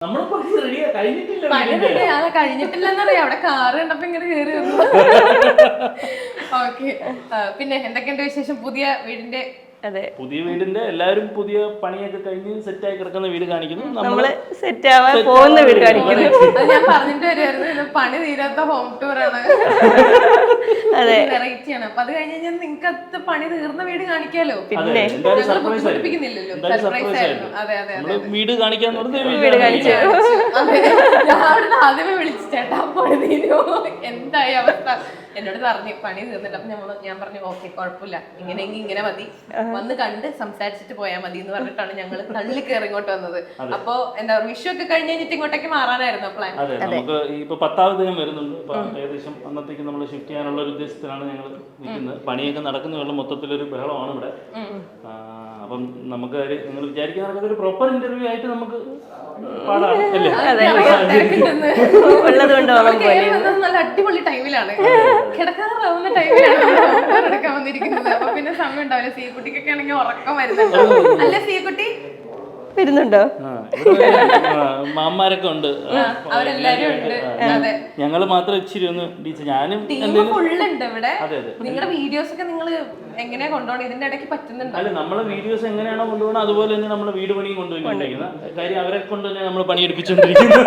കഴിഞ്ഞിട്ടില്ലെന്നറിയാം. അവിടെ കാറ് കണ്ടപ്പോ ഇങ്ങനെ കയറി വന്നു. ഓക്കെ, പിന്നെ എന്തൊക്കെയുണ്ട് വിശേഷം പുതിയ വീടിന്റെ? അതെ, പുതിയ വീടിന്റെ എല്ലാവരും പുതിയ പണിയൊക്കെ കഴിഞ്ഞ് സെറ്റായി കിടക്കുന്ന വീട് കാണിക്കുന്നു. നമ്മള് സെറ്റ് ആവാൻ പോകുന്ന വീട് കാണിക്കുന്നു. അത് ഞാൻ പറഞ്ഞിട്ട് വരുമായിരുന്നു, പണി തീരാത്ത ഹോം ടൂർ ആണ്. അതെ, വെറൈറ്റി ആണ്. അപ്പൊ അത് കഴിഞ്ഞ് കഴിഞ്ഞാൽ നിങ്ങൾക്ക് അത് പണി തീർന്ന വീട് കാണിക്കാലോ. പിന്നെ ബുദ്ധിമുട്ടിപ്പിക്കുന്നില്ലല്ലോ, സർപ്രൈസ് ആയിരുന്നു. അതെ അതെ അതെ, വീട് കാണിക്കാൻ വീട് കാണിച്ചു. ഞാൻ അവിടുന്ന് ആദ്യമേ വിളിച്ചു, ചേട്ടാ പണി തീരുമോ, എന്തായി അവസ്ഥ? എന്നോട് പറഞ്ഞു പണി തീർന്നില്ല. അപ്പൊ ഞാൻ പറഞ്ഞു ഓക്കെ കുഴപ്പമില്ല, ഇങ്ങനെയെങ്കിൽ ഇങ്ങനെ മതി, വന്ന് കണ്ട് സംസാരിച്ചിട്ട് പോയാൽ മതി എന്ന് പറഞ്ഞിട്ടാണ് ഞങ്ങൾ തള്ളി കയറി ഇങ്ങോട്ട് വന്നത്. അപ്പൊ എന്താ പറയുക, വിഷു ഒക്കെ കഴിഞ്ഞ് കഴിഞ്ഞിട്ട് ഇങ്ങോട്ടേക്ക് മാറാനായിരുന്നു പ്ലാൻ. അതെ, നമുക്ക് ഇപ്പൊ 10ാം ദിനം വരുന്നുണ്ട്. അപ്പൊ ഏകദേശം അന്നത്തേക്ക് നമ്മൾ ഷിഫ്റ്റ് ചെയ്യാനുള്ള ഒരു ഉദ്ദേശത്തിലാണ് ഞങ്ങൾ നിൽക്കുന്നത്. പണിയൊക്കെ നടക്കുന്നതുള്ള മൊത്തത്തിലൊരു ബഹളമാണ് ഇവിടെ. അപ്പം നമുക്ക് നിങ്ങൾ വിചാരിക്കുന്ന ഒരു പ്രോപ്പർ ഇന്റർവ്യൂ ആയിട്ട് നമുക്ക് പാടാം അല്ലേ? നല്ല അടിപൊളി ടൈമിലാണ്, കിടക്കാറാവുന്ന ടൈമിലാണ് എടുക്കാൻ വന്നിരിക്കുന്നത്. അപ്പൊ പിന്നെ സമയം ഉണ്ടാവില്ല. സീക്കുട്ടിക്കൊക്കെ ആണെങ്കിൽ ഉറക്കം വരുന്നുണ്ടോ? അല്ല സീക്കുട്ടി വരുന്നുണ്ടോ? മാമാരൊക്കെ ഉണ്ട്, അവരെല്ലാരും ഉണ്ട്. അതെ, ഞങ്ങള് മാത്രം ഇച്ചിരി ഒന്ന് ബീച്ച്. ഞാനും ഫുള്ളുണ്ട് ഇവിടെ. നിങ്ങളുടെ വീഡിയോസ് ഒക്കെ നിങ്ങൾ എങ്ങനെയാ കൊണ്ടുപോകണം? ഇതിന്റെ ഇടയ്ക്ക് പറ്റുന്നുണ്ടോ? അല്ല, നമ്മളെ വീഡിയോസ് എങ്ങനെയാണോ കൊണ്ടുപോകണം അതുപോലെ തന്നെ നമ്മളെ വീട് പണിയും കൊണ്ടുപോയിക്കൊണ്ടിരിക്കുന്നത്. കാര്യം അവരെ കൊണ്ട് തന്നെ നമ്മൾ പണിയെടുപ്പിച്ചുകൊണ്ടിരിക്കുന്നത്.